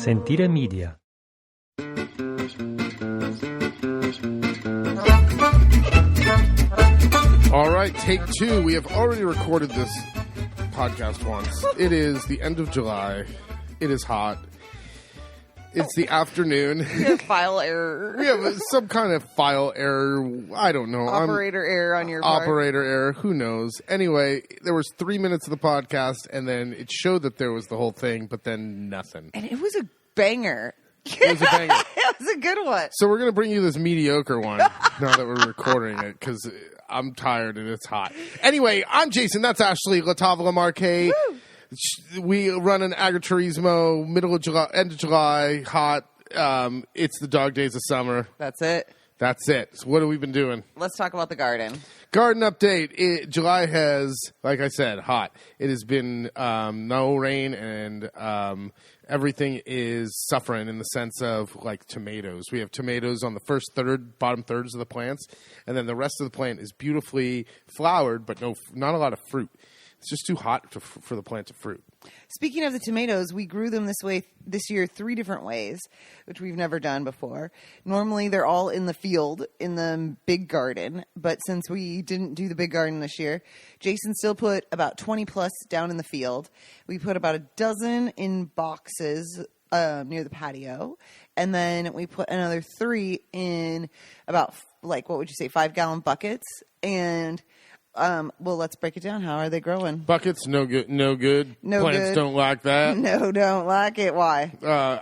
Sentire Media. All right, take two. We have already recorded this podcast once. It is the end of July. It is hot. It's the afternoon. File error. We have some kind of file error. I don't know. Operator error on your part. Operator error. Who knows? Anyway, there was 3 minutes of the podcast, and then it showed that there was the whole thing, but then nothing. And it was a banger. It was a banger. It was a good one. So we're going to bring you this mediocre one now that we're recording it, because I'm tired and it's hot. Anyway, I'm Jason. That's Ashley Latavla Marquet. Woo. We run an agriturismo, middle of July, end of July, hot. It's the dog days of summer. That's it. That's it. So what have we been doing? Let's talk about the garden. Garden update. July has, like I said, hot. It has been no rain, and everything is suffering in the sense of like tomatoes. We have tomatoes on the first third, bottom thirds of the plants, and then the rest of the plant is beautifully flowered, but not a lot of fruit. It's just too hot for the plant to fruit. Speaking of the tomatoes, we grew them this year 3 different ways, which we've never done before. Normally, they're all in the field, in the big garden. But since we didn't do the big garden this year, Jason still put about 20 plus down in the field. We put about a dozen in boxes near the patio. And then we put another 3 in about, what would you say, 5-gallon buckets. And well, let's break it down. How are they growing? Buckets, no good. No good. No Plants good. don't like that. No, don't like it. Why?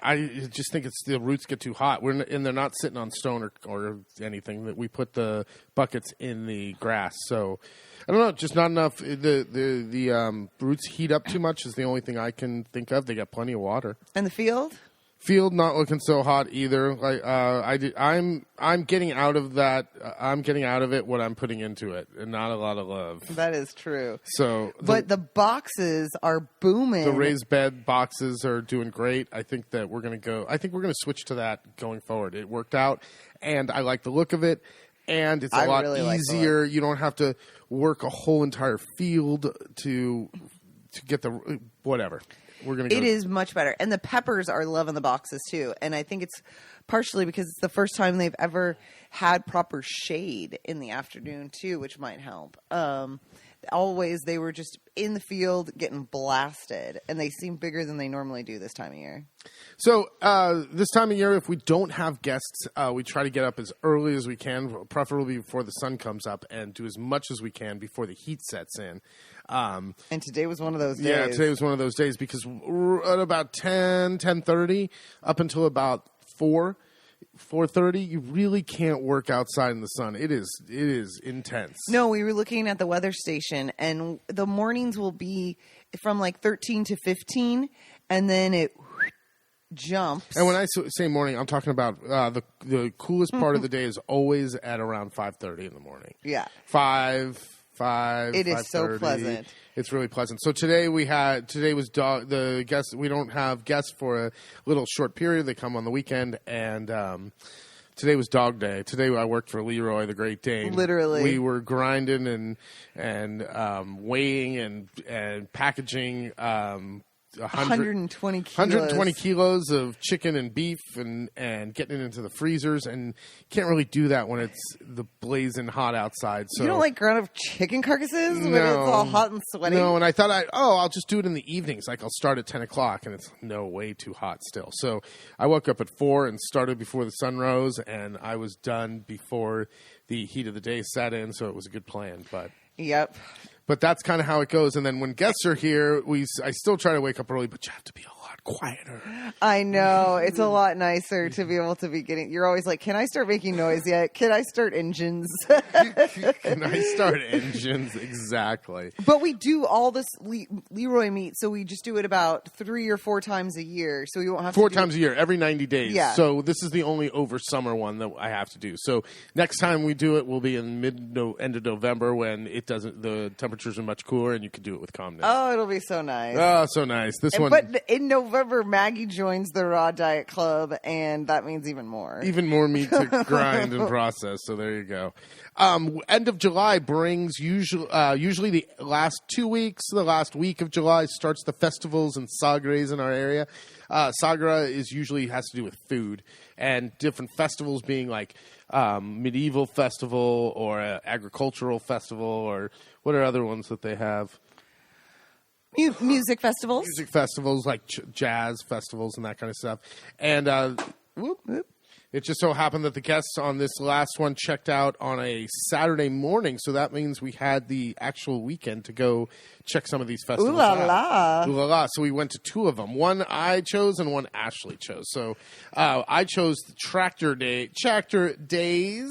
I just think it's the roots get too hot. And they're not sitting on stone or anything. That we put the buckets in the grass. So I don't know. Just not enough. The roots heat up too much is the only thing I can think of. They got plenty of water. And the field? Field not looking so hot either. I'm getting out of that. I'm getting out of it what I'm putting into it, and not a lot of love. That is true. So, but the boxes are booming. The raised bed boxes are doing great. I think that we're going to switch to that going forward. It worked out, and I like the look of it, and it's a lot really easier. You don't have to work a whole entire field to get the whatever. It is much better. And the peppers are loving the boxes, too. And I think it's partially because it's the first time they've ever had proper shade in the afternoon, too, which might help. Always, they were just in the field getting blasted. And they seem bigger than they normally do this time of year. So this time of year, if we don't have guests, we try to get up as early as we can, preferably before the sun comes up, and do as much as we can before the heat sets in. And today was one of those days. Yeah, today was one of those days because at about 10:30 up until about 4:30, you really can't work outside in the sun. It is intense. No, we were looking at the weather station, and the mornings will be from 13 to 15, and then it jumps. And when I say morning, I'm talking about the coolest part of the day is always at around 5:30 in the morning. Yeah. 5. It is so pleasant. It's really pleasant. So today was the guests. We don't have guests for a little short period. They come on the weekend, and today was dog day. Today I worked for Leroy, the Great Dane. Literally, we were grinding and weighing and packaging. 120 kilos of chicken and beef and getting it into the freezers, and can't really do that when it's the blazing hot outside. So you don't like ground up chicken carcasses when it's all hot and sweaty? No, and I thought I'll just do it in the evenings. I'll start at 10 o'clock, and it's way too hot still. So I woke up at 4 and started before the sun rose, and I was done before the heat of the day set in, so it was a good plan. Yep. But that's kind of how it goes. And then when guests are here, I still try to wake up early, but you have to be a lot quieter. I know. It's a lot nicer to be able to be getting... You're always like, can I start making noise yet? Can I start engines? Can I start engines? Exactly. But we do all this Leroy meat, so we just do it about 3 or 4 times a year. So we won't have 4 times a year, every 90 days. Yeah. So this is the only over summer one that I have to do. So next time we do it will be in end of November when the temperatures are much cooler and you can do it with calmness. Oh, it'll be so nice. Oh, so nice. But in November, November, Maggie joins the Raw Diet Club, and that means even more. Even more meat to grind and process. So there you go. End of July brings usually the last 2 weeks. The last week of July starts the festivals and sagres in our area. Sagra usually has to do with food, and different festivals being like medieval festival or agricultural festival, or what are other ones that they have? Music festivals. Music festivals like jazz festivals and that kind of stuff. And it just so happened that the guests on this last one checked out on a Saturday morning, so that means we had the actual weekend to go check some of these festivals Ooh la out. la. Ooh la la. So we went to two of them. One I chose and one Ashley chose. So I chose the Tractor Days,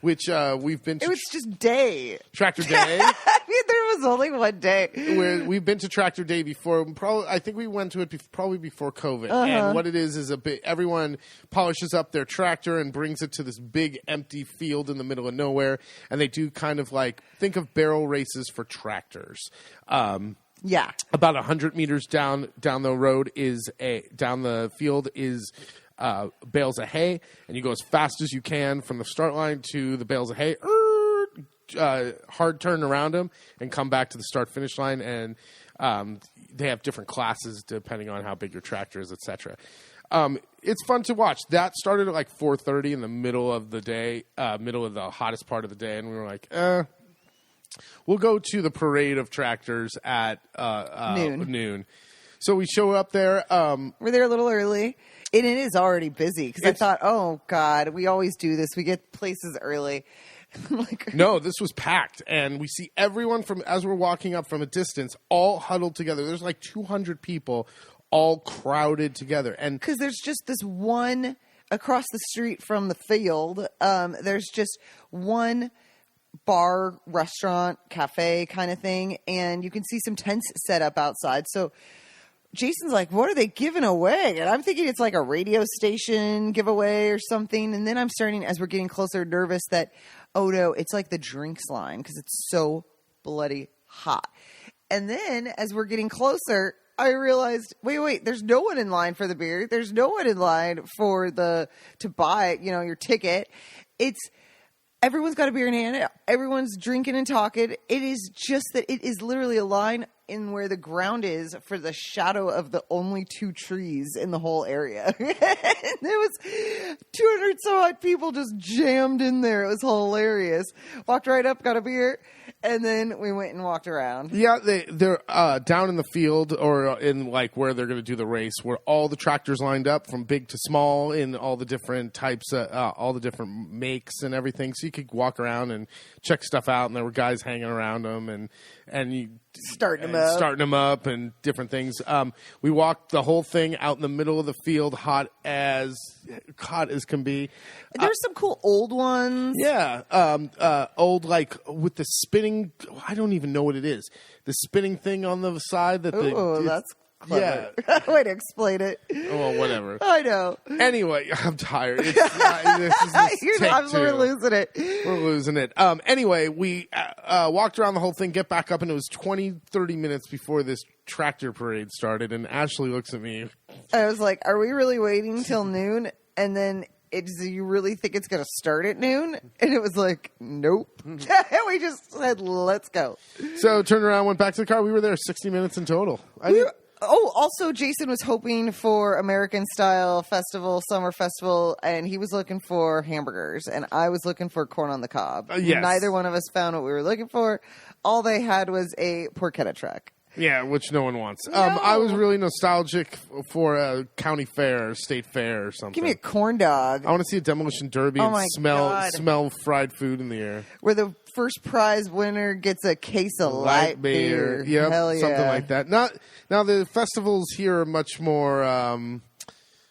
which we've been to. It was just day. Tractor Day. I mean, there was only one day. We've been to Tractor Day before. I think we went to it probably before COVID. And what it is everyone polishes up their tractor and brings it to this big empty field in the middle of nowhere. And they do kind of like, think of barrel races for tractors. Yeah. About 100 meters down the road down the field is bales of hay, and you go as fast as you can from the start line to the bales of hay. Hard turn around them and come back to the start-finish line, and they have different classes depending on how big your tractor is, etc. It's fun to watch. That started at like 4:30 in the middle of the day, middle of the hottest part of the day, and we were like, we'll go to the parade of tractors at noon. So we show up there. We're there a little early. And it is already busy because I thought, oh, God, we always do this. We get places early. No, this was packed. And we see everyone as we're walking up from a distance, all huddled together. There's like 200 people all crowded together. And because there's just this one across the street from the field. There's just one bar, restaurant, cafe kind of thing. And you can see some tents set up outside. So Jason's like, what are they giving away? And I'm thinking it's like a radio station giveaway or something. And then I'm starting, as we're getting closer, nervous that, oh no, it's like the drinks line because it's so bloody hot. And then as we're getting closer, I realized, wait, there's no one in line for the beer. There's no one in line to buy, your ticket. Everyone's got a beer in hand. Everyone's drinking and talking. It is just that it is literally a line in where the ground is for the shadow of the only two trees in the whole area. And there was 200 so odd people just jammed in there. It was hilarious. Walked right up, got a beer, and then we went and walked around. Yeah, they're down in the field or in like where they're going to do the race, where all the tractors lined up from big to small in all the different types, all the different makes and everything. So you could walk around and check stuff out, and there were guys hanging around them and you starting them up and different things. We walked the whole thing out in the middle of the field, hot as can be. There's some cool old ones. Yeah, old like with the spinning. I don't even know what it is. The spinning thing on the side that. Oh, that's clever. Yeah. Way to explain it. Well, whatever. I know. Anyway, I'm tired. We're losing it. We're losing it. Anyway, we walked around the whole thing, get back up, and it was 30 minutes before this tractor parade started, and Ashley looks at me. I was like, are we really waiting till noon? And then do you really think it's going to start at noon? And it was like, nope. We just said, let's go. So turned around, went back to the car. We were there 60 minutes in total. Also, Jason was hoping for American Style Festival, Summer Festival, and he was looking for hamburgers, and I was looking for corn on the cob. Yes. Neither one of us found what we were looking for. All they had was a porchetta truck. Yeah, which no one wants. No. I was really nostalgic for a county fair, state fair or something. Give me a corn dog. I want to see a demolition derby and smell fried food in the air. Where the first prize winner gets a case of light beer. Yep, hell yeah. something like that. Now the festivals here are much more.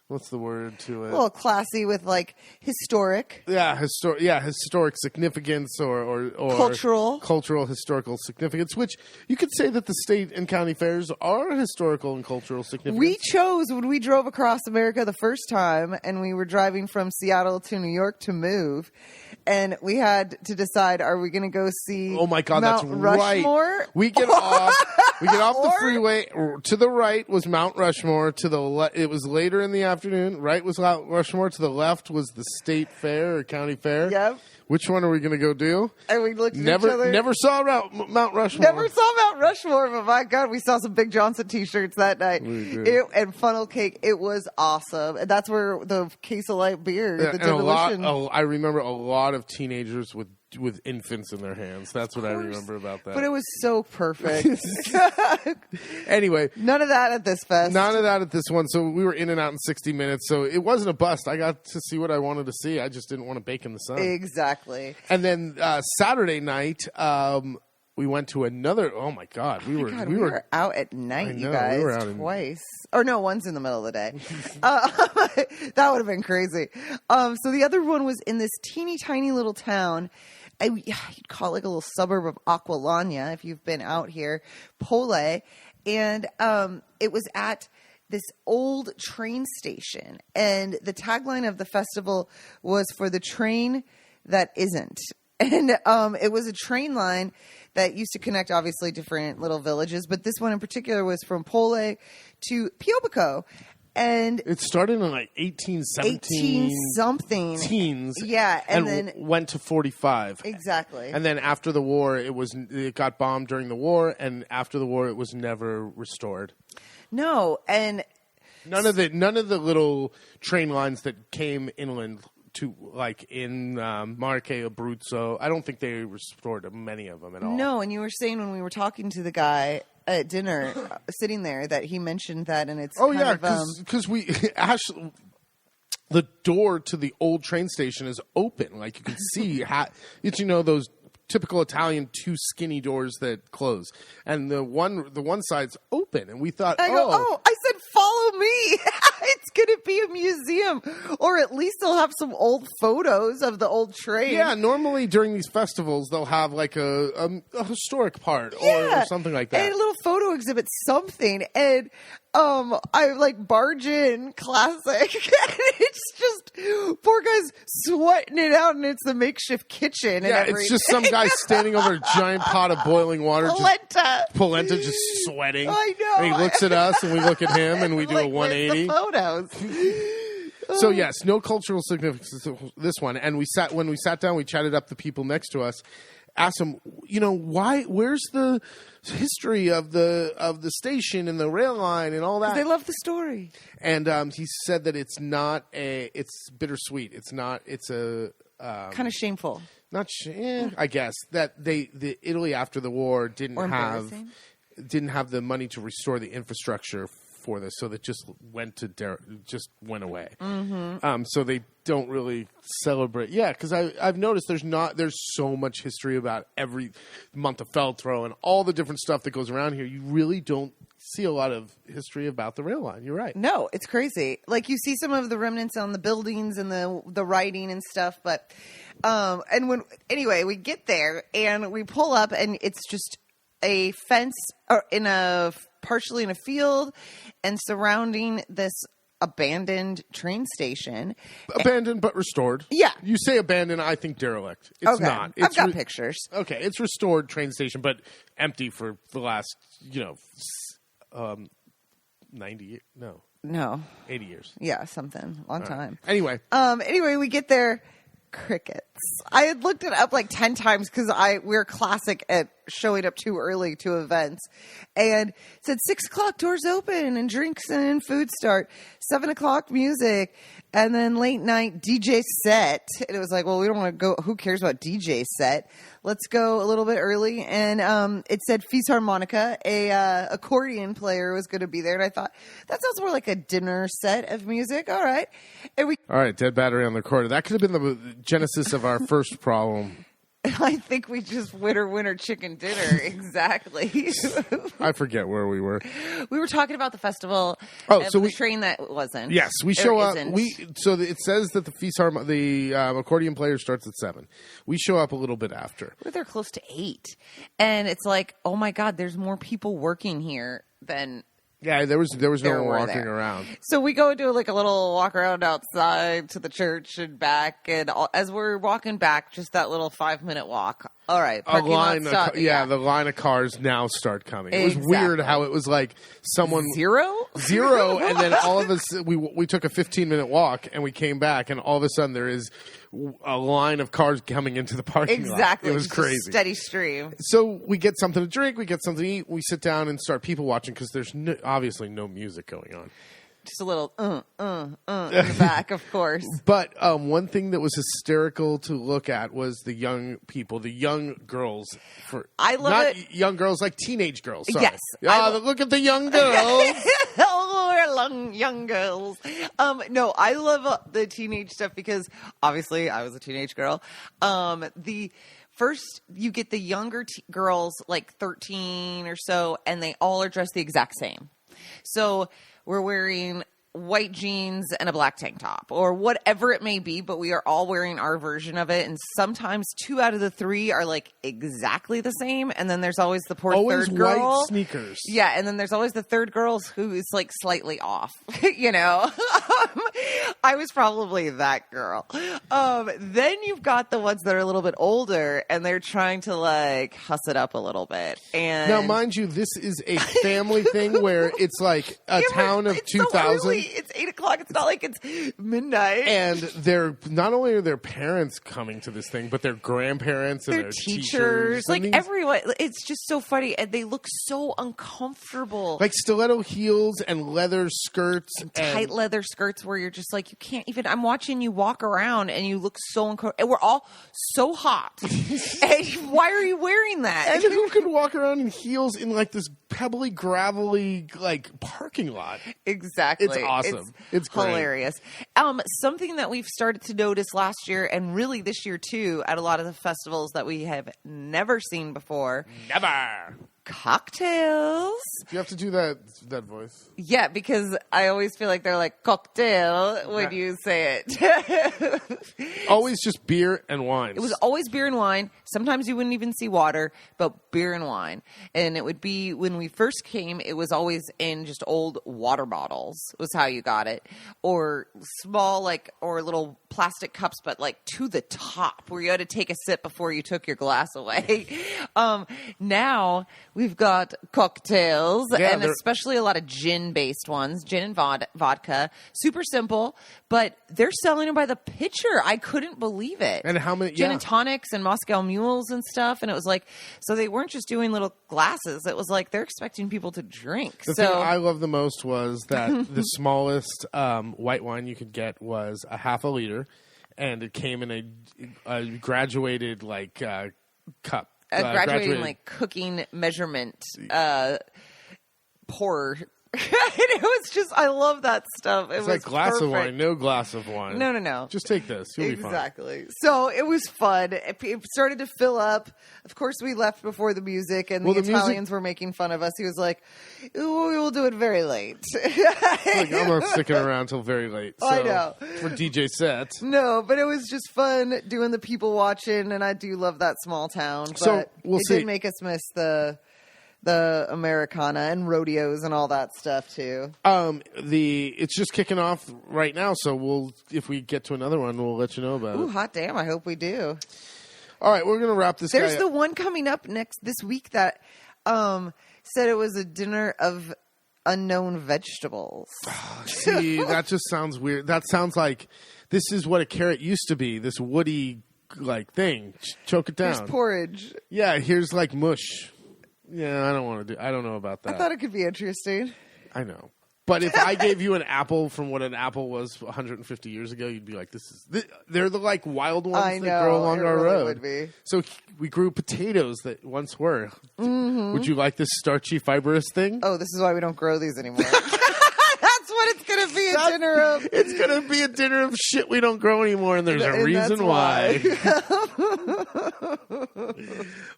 What's the word to it? A little classy with like historic. Yeah, historic significance or cultural historical significance, which you could say that the state and county fairs are historical and cultural significance. We chose when we drove across America the first time, and we were driving from Seattle to New York to move, and we had to decide: are we going to go see? Oh my God, Mount that's Rushmore? right. We get off. We get off the Or- freeway. To the right was Mount Rushmore. It was later in the afternoon. Right was Mount Rushmore. To the left was the state fair or county fair. Yep. Which one are we going to go do? And we looked at each other. Never saw Mount Rushmore. Never saw Mount Rushmore, but my God, we saw some Big Johnson T-shirts that night. We did. And funnel cake. It was awesome. And that's where the case of light beer, the And demolition. I remember a lot of teenagers with infants in their hands. That's what I remember about that. But it was so perfect. Anyway, None of that at this fest. none of that at this one. So we were in and out in 60 minutes. So it wasn't a bust. I got to see what I wanted to see. I just didn't want to bake in the sun. Exactly. And then Saturday night, we went to another. Oh my God, we were out at night, you know, guys, we were out twice. Or no, one's in the middle of the day. That would have been crazy. So the other one was in this teeny tiny little town. You'd call it like a little suburb of Aquilania if you've been out here, Pole. And it was at this old train station. And the tagline of the festival was for the train that isn't. And it was a train line that used to connect, obviously, different little villages. But this one in particular was from Pole to Piobico. And It started in like 1817 something. teens. Yeah, and then went to 45. exactly. And then after the war, it got bombed during the war, and after the war, it was never restored. No, and None of the little train lines that came inland to like in Marche Abruzzo. I don't think they restored many of them at all. no, and you were saying when we were talking to the guy at dinner, sitting there, that he mentioned that, and it's Oh kind yeah, of, because we actually the door to the old train station is open. Like you can see, those typical Italian two skinny doors that close, and the one side's open. And we thought, I said, follow me. It's going to be a museum, or at least they'll have some old photos of the old train. yeah. Normally during these festivals, they'll have like a historic part or something like that. And a little photo exhibit, something. And I like barge in, classic. And it's just poor guys sweating it out, and it's the makeshift kitchen. Yeah, and it's just some guy standing over a giant pot of boiling water. Polenta just sweating. I know. And he looks at us, and we look at him, and we do a Like, where's 180. the photos. So yes, no cultural significance to this one. And when we sat down, we chatted up the people next to us, asked them, why? Where's the history of the station and the rail line and all that? They love the story. And he said that it's bittersweet. It's a Kind of shameful. I guess that the Italy after the war didn't Or have embarrassing. the money to restore the infrastructure for this, so that just went away. Mm-hmm. So they don't really celebrate. Yeah, because I've noticed there's so much history about every Montefeltro and all the different stuff that goes around here. You really don't see a lot of history about the rail line. You're right. No, it's crazy. Like you see some of the remnants on the buildings and the writing and stuff, but we get there and we pull up and it's just a fence partially in a field and surrounding this abandoned train station. Abandoned but restored. Yeah. You say abandoned, I think derelict. It's not. I've got pictures. Okay, it's restored train station, but empty for the last, 90, No. 80 years. Yeah, something. Long time. Anyway. Anyway, we get there. Crickets. I had looked it up like 10 times because we're classic at showing up too early to events. And it said 6 o'clock doors open and drinks and food start. 7 o'clock music. And then late night DJ set. And it was like, well, we don't want to go. Who cares about DJ set? Let's go a little bit early. And it said Fisharmonica, a accordion player was going to be there. And I thought, that sounds more like a dinner set of music. All right. All right, dead battery on the recorder. That could have been the genesis of our first problem. I think we just winner chicken dinner. Exactly. I forget where we were. We were talking about the festival. So the train that wasn't. Yes, we show up. Isn't. It says that the accordion player starts at 7. We show up a little bit after. We're there close to 8, and it's like, oh my God, there's more people working here than. Yeah, there was no one walking around. So we go do like a little walk around outside to the church and back. And as we're walking back, just that little 5-minute walk, All right, a parking lot line. stop, The line of cars now start coming. It was weird how it was like someone zero, and then all of us we took a 15-minute walk and we came back, and all of a sudden there is a line of cars coming into the parking lot. Exactly, It was just crazy. a steady stream. So we get something to drink, we get something to eat, we sit down and start people watching because there's obviously no music going on. Just a little in the back, of course. But one thing that was hysterical to look at was the young people, the young girls. I love not it. Young girls, like teenage girls. Sorry. Yes. Look at the young girls. Oh, young girls. No, I love the teenage stuff because obviously I was a teenage girl. First, you get the younger girls, like 13 or so, and they all are dressed the exact same. So we're wearing white jeans and a black tank top or whatever it may be, but we are all wearing our version of it. And sometimes 2 out of the 3 are like exactly the same. And then there's always the poor always third girl. white sneakers. Yeah. And then there's always the third girl who is like slightly off, you know. I was probably that girl. Then you've got the ones that are a little bit older and they're trying to like huss it up a little bit. And now, mind you, this is a family thing where it's like a town of 2,000. It's 8 o'clock. It's not like it's midnight. And they're not only are their parents coming to this thing, but their grandparents and their their teachers. Like everyone. It's just so funny. And they look so uncomfortable. Like stiletto heels and leather skirts. And tight leather skirts where you're just like, you can't even. I'm watching you walk around and you look so uncomfortable. And we're all so hot. And why are you wearing that? And who could walk around in heels in like this pebbly, gravelly like parking lot? Exactly. It's awesome. It's great. Hilarious. Something that we've started to notice last year and really this year too at a lot of the festivals that we have never seen before. Never. Cocktails. You have to do that voice. Yeah, because I always feel like they're like cocktail when you say it. Always just beer and wine. It was always beer and wine. Sometimes you wouldn't even see water, but beer and wine. And it would be, when we first came, it was always in just old water bottles was how you got it. Or small, like, or little plastic cups, but like to the top where you had to take a sip before you took your glass away. Now we've got cocktails and especially a lot of gin-based ones, gin and vodka. Super simple, but they're selling them by the pitcher. I couldn't believe it. And how many? Gin and tonics and Moscow mules and stuff. And it was like, so they weren't just doing little glasses. It was like they're expecting people to drink. The thing I loved the most was that the smallest white wine you could get was a half a liter, and it came in a graduated like cup. Graduating like cooking measurement pour. And it was just, I love that stuff. It was like glass perfect. of wine, no glass of wine. No. Just take this. You'll be fine. Exactly. So it was fun. It started to fill up. Of course, we left before the music, and the Italians were making fun of us. He was like, we will do it very late. Like, I'm not sticking around till very late. So, I know. For DJ sets. No, but it was just fun doing the people watching, and I do love that small town. But so we'll see. Did make us miss the Americana and rodeos and all that stuff too. It's just kicking off right now, so if we get to another one, we'll let you know about it. Ooh, hot damn! I hope we do. All right, we're gonna wrap this. There's the one coming up this week that said it was a dinner of unknown vegetables. See, that just sounds weird. That sounds like this is what a carrot used to be. This woody like thing. Choke it down. Here's porridge. Yeah, here's like mush. Yeah, I don't know about that. I thought it could be interesting. I know. But if I gave you an apple from what an apple was 150 years ago, you'd be like, they're the like wild ones that grow along our road. Would be. So we grew potatoes that once were. Mm-hmm. Would you like this starchy, fibrous thing? Oh, this is why we don't grow these anymore. That's what it's going to be, a dinner of. It's going to be a dinner of shit we don't grow anymore, and there's a reason why.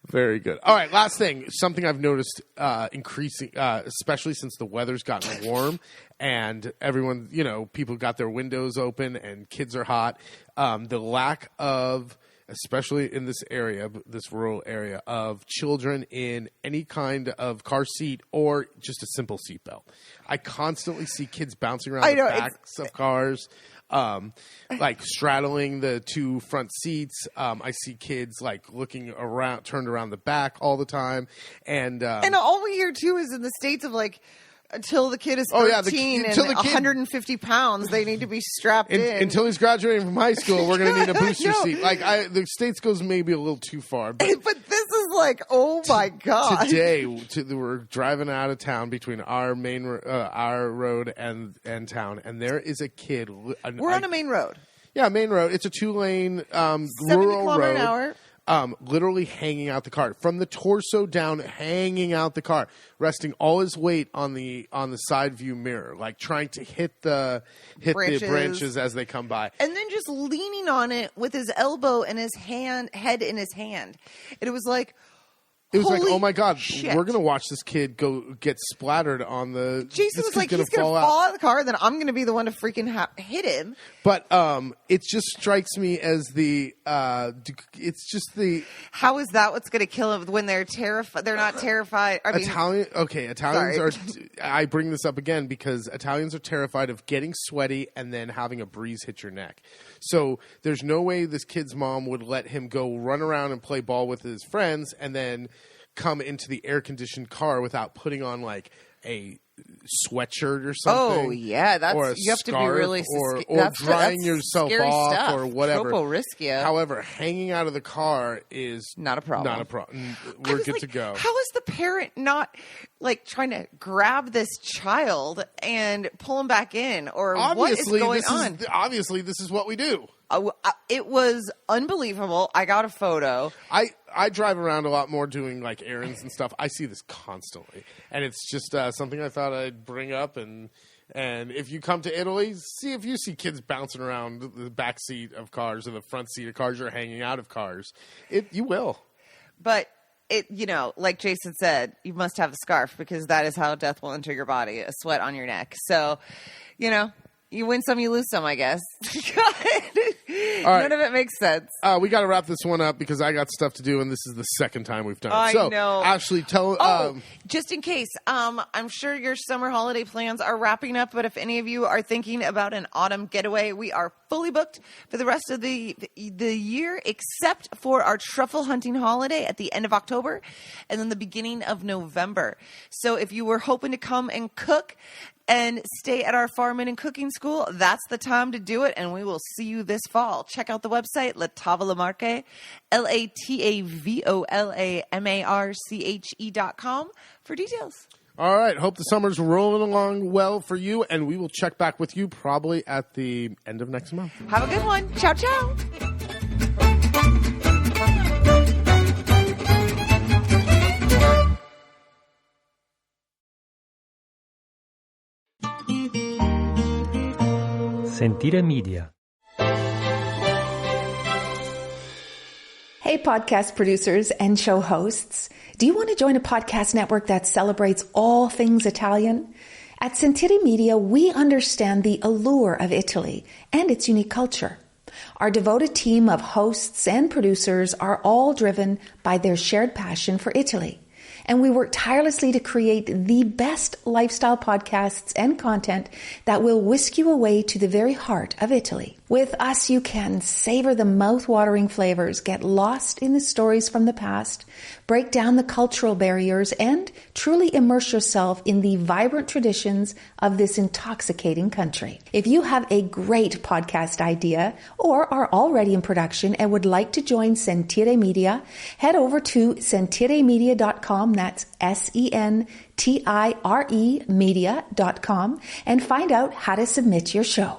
Very good. All right, last thing. Something I've noticed increasing, especially since the weather's gotten warm and everyone, people got their windows open and kids are hot. The lack of, especially in this area, this rural area, of children in any kind of car seat or just a simple seatbelt. I constantly see kids bouncing around the backs of cars. like straddling the two front seats. I see kids like looking around, turned around the back all the time. And all we hear too is in the States of like, until the kid is 13 and 150 pounds, they need to be strapped in. Until he's graduating from high school, we're going to need a booster seat. Like the States goes maybe a little too far. But this is like, oh my God. Today, we're driving out of town between our main our road and town, and there is a kid. We're on a main road. Yeah, main road. It's a 2-lane 70 rural kilometer road. an hour. Literally hanging out the car from the torso down, hanging out the car, resting all his weight on the side view mirror, like trying to hit the branches as they come by, and then just leaning on it with his elbow and his head in his hand. And it was like, oh my God, shit. We're gonna watch this kid go get splattered on the. Jason was like, he's gonna fall out of the car, then I'm gonna be the one to freaking hit him. But it just strikes me as it's just the. How is that what's gonna kill him when they're terrified? They're not terrified. Italians sorry. are. I bring this up again because Italians are terrified of getting sweaty and then having a breeze hit your neck. So there's no way this kid's mom would let him go run around and play ball with his friends and then come into the air-conditioned car without putting on like a sweatshirt or something. Oh yeah, you have to be really or drying yourself off stuff. or whatever. Will risk you. However, hanging out of the car is not a problem. Not a problem. We're good to go. How is the parent not like trying to grab this child and pull him back in, or what is going on? Obviously, this is what we do. It was unbelievable. I got a photo. I drive around a lot more doing like errands and stuff. I see this constantly, and it's just something I thought I'd bring up. And if you come to Italy, see if you see kids bouncing around the back seat of cars or the front seat of cars or hanging out of cars. You will. But like Jason said, you must have a scarf because that is how death will enter your body, a sweat on your neck. So, you win some, you lose some, I guess. None of it makes sense. We got to wrap this one up because I got stuff to do, and this is the second time we've done it. I know. Ashley, just in case, I'm sure your summer holiday plans are wrapping up, but if any of you are thinking about an autumn getaway, we are fully booked for the rest of the year, except for our truffle hunting holiday at the end of October and then the beginning of November. So if you were hoping to come and cook and stay at our farming and cooking school, that's the time to do it, and we will see you this fall. Check out the website, La Tavola Marche, LATAVOLAMARCHE.com for details. All right. Hope the summer's rolling along well for you, and we will check back with you probably at the end of next month. Have a good one. Ciao, ciao. Sentire Media. Hey, podcast producers and show hosts. Do you want to join a podcast network that celebrates all things Italian? At Sentire Media, we understand the allure of Italy and its unique culture. Our devoted team of hosts and producers are all driven by their shared passion for Italy. And we work tirelessly to create the best lifestyle podcasts and content that will whisk you away to the very heart of Italy. With us, you can savor the mouth-watering flavors, get lost in the stories from the past, break down the cultural barriers, and truly immerse yourself in the vibrant traditions of this intoxicating country. If you have a great podcast idea or are already in production and would like to join Sentire Media, head over to sentiremedia.com, that's SENTIRE media.com, and find out how to submit your show.